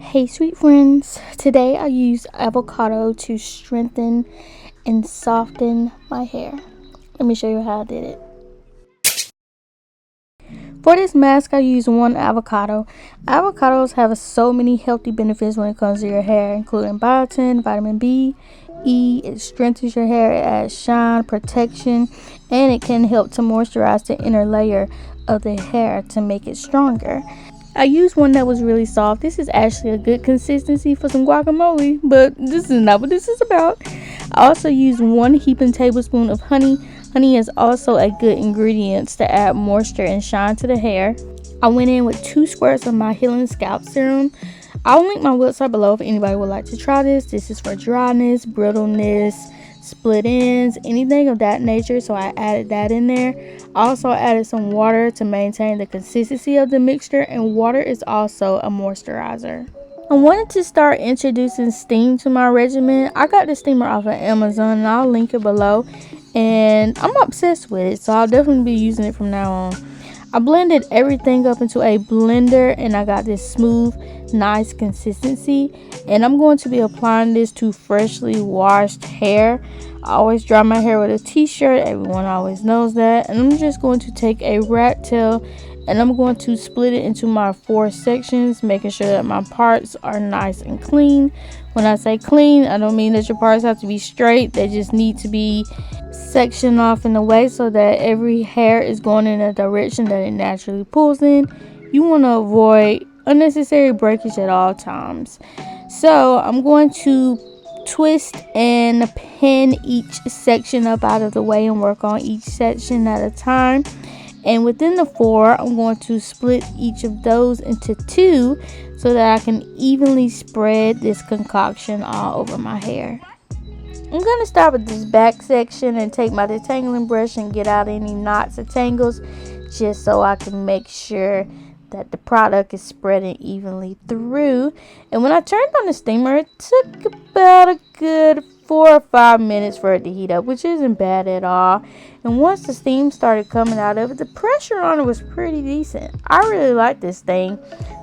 Hey sweet friends, today I use avocado to strengthen and soften my hair. Let me show you how I did it. For this mask I use one avocado. Avocados have so many healthy benefits when it comes to your hair, including biotin, vitamin B, E. It strengthens your hair, it adds shine, protection, and it can help to moisturize the inner layer of the hair to make it stronger. I used one that was really soft. This is actually a good consistency for some guacamole, but this is not what this is about. I also used 1 heaping tablespoon of honey. Honey is also a good ingredient to add moisture and shine to the hair. I went in with 2 squirts of my healing scalp serum. I'll link my website below if anybody would like to try this. This is for dryness, brittleness, split ends, anything of that nature, so I added that in there. I also added some water to maintain the consistency of the mixture, and water is also a moisturizer. I wanted to start introducing steam to my regimen. I got the steamer off of Amazon and I'll link it below, and I'm obsessed with it, so I'll definitely be using it from now on. I blended everything up into a blender and I got this smooth, nice consistency, and I'm going to be applying this to freshly washed hair. I always dry my hair with a t-shirt, everyone always knows that, and I'm just going to take a rat tail and I'm going to split it into my 4 sections, making sure that my parts are nice and clean. When I say clean, I don't mean that your parts have to be straight. They just need to be sectioned off in a way so that every hair is going in a direction that it naturally pulls in. You want to avoid unnecessary breakage at all times. So I'm going to twist and pin each section up out of the way and work on each section at a time. And within the 4, I'm going to split each of those into 2 so that I can evenly spread this concoction all over my hair. I'm going to start with this back section and take my detangling brush and get out any knots or tangles, just so I can make sure that the product is spreading evenly through. And when I turned on the steamer, it took about a good 4 or 5 minutes for it to heat up, which isn't bad at all. And once the steam started coming out of it, the pressure on it was pretty decent. I really like this thing.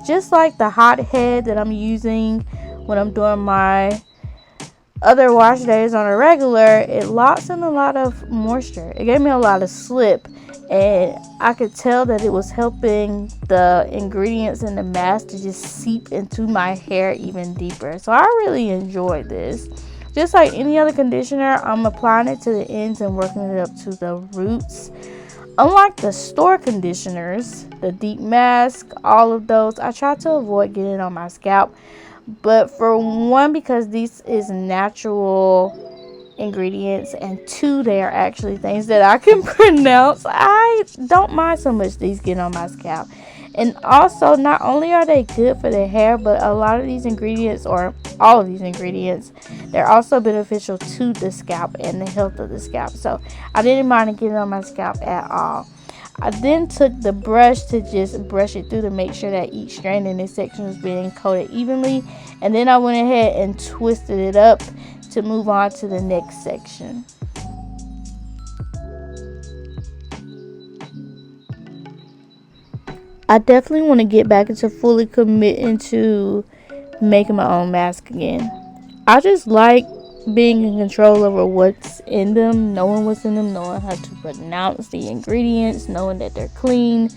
Just like the hot head that I'm using when I'm doing my other wash days on a regular, it locks in a lot of moisture. It gave me a lot of slip, and I could tell that it was helping the ingredients in the mask to just seep into my hair even deeper. So I really enjoyed this. Just like any other conditioner, I'm applying it to the ends and working it up to the roots. Unlike the store conditioners, the deep mask, all of those, I try to avoid getting it on my scalp. But for one, because these is natural ingredients, and 2, they are actually things that I can pronounce, I don't mind so much these getting on my scalp. And also, not only are they good for the hair, but a lot of these ingredients, or all of these ingredients, they're also beneficial to the scalp and the health of the scalp. So I didn't mind it getting on my scalp at all. I then took the brush to just brush it through to make sure that each strand in this section was being coated evenly. And then I went ahead and twisted it up to move on to the next section. I definitely want to get back into fully committing to making my own mask again. I just like being in control over what's in them, knowing what's in them, knowing how to pronounce the ingredients, knowing that they're clean,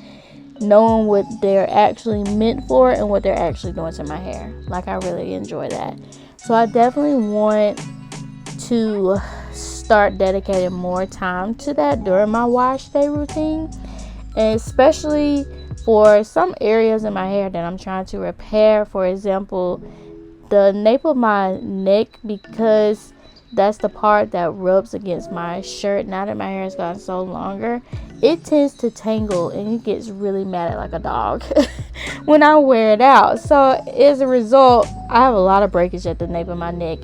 knowing what they're actually meant for and what they're actually doing to my hair. Like, I really enjoy that. So I definitely want to start dedicating more time to that during my wash day routine, and especially for some areas in my hair that I'm trying to repair. For example, the nape of my neck, because that's the part that rubs against my shirt. Now that my hair has gotten so longer, it tends to tangle and it gets really mad at like a dog when I wear it out. So as a result, I have a lot of breakage at the nape of my neck,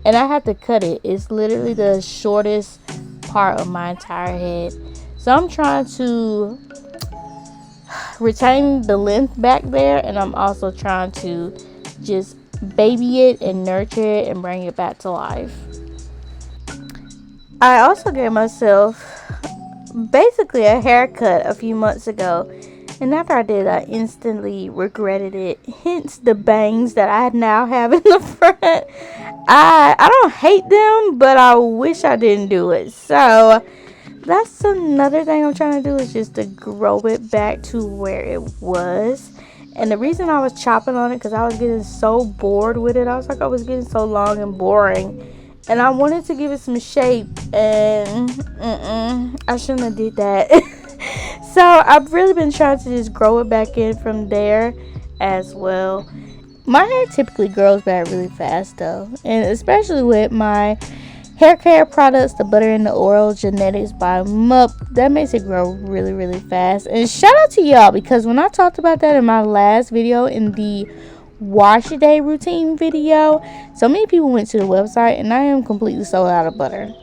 and I have to cut it. It's literally the shortest part of my entire head. So I'm trying to retain the length back there, and I'm also trying to just baby it and nurture it and bring it back to life. I also gave myself basically a haircut a few months ago, And after I did, I instantly regretted it. Hence the bangs that I now have in the front. I don't hate them, but I wish I didn't do it. So that's another thing I'm trying to do, is just to grow it back to where it was. And the reason I was chopping on it, because I was getting so bored with it. I was like, I was getting so long and boring, and I wanted to give it some shape, and I shouldn't have did that. So I've really been trying to just grow it back in from there as well. My hair typically grows back really fast though, and especially with my hair care products, the butter and the oil genetics by Mup, that makes it grow really, really fast. And shout out to y'all, because when I talked about that in my last video, in the wash a day routine video, so many people went to the website, and I am completely sold out of butter.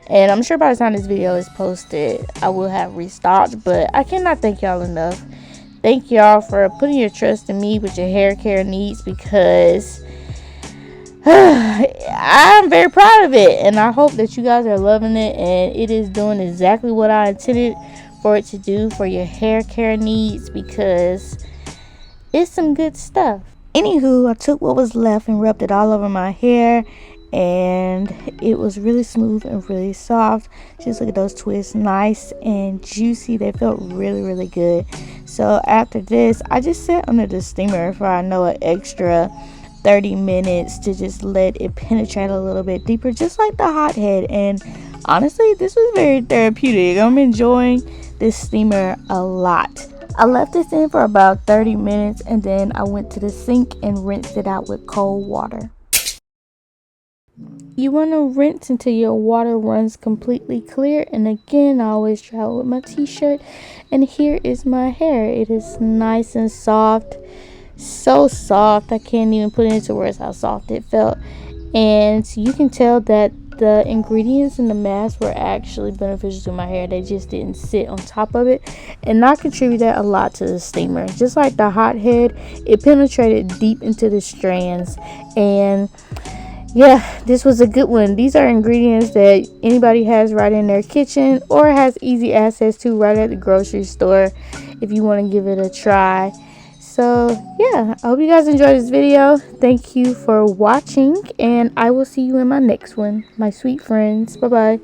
And I'm sure by the time this video is posted, I will have restocked, but I cannot thank y'all enough. Thank y'all for putting your trust in me with your hair care needs, because I'm very proud of it, and I hope that you guys are loving it, and it is doing exactly what I intended for it to do for your hair care needs, because it's some good stuff. Anywho, I took what was left and rubbed it all over my hair, and it was really smooth and really soft. Just look at those twists, nice and juicy. They felt really, really good. So after this, I just sat under the steamer for an extra 30 minutes to just let it penetrate a little bit deeper, just like the hot head. And honestly, this was very therapeutic. I'm enjoying this steamer a lot. I left this in for about 30 minutes, and then I went to the sink and rinsed it out with cold water. You want to rinse until your water runs completely clear. And again, I always travel with my t-shirt, and here is my hair. It is nice and soft, so soft I can't even put it into words how soft it felt. And you can tell that the ingredients in the mask were actually beneficial to my hair. They just didn't sit on top of it, and I contributed a lot to the steamer. Just like the hot head, it penetrated deep into the strands. And yeah, this was a good one. These are ingredients that anybody has right in their kitchen, or has easy access to right at the grocery store if you want to give it a try. So yeah, I hope you guys enjoyed this video. Thank you for watching, and I will see you in my next one, my sweet friends. Bye bye.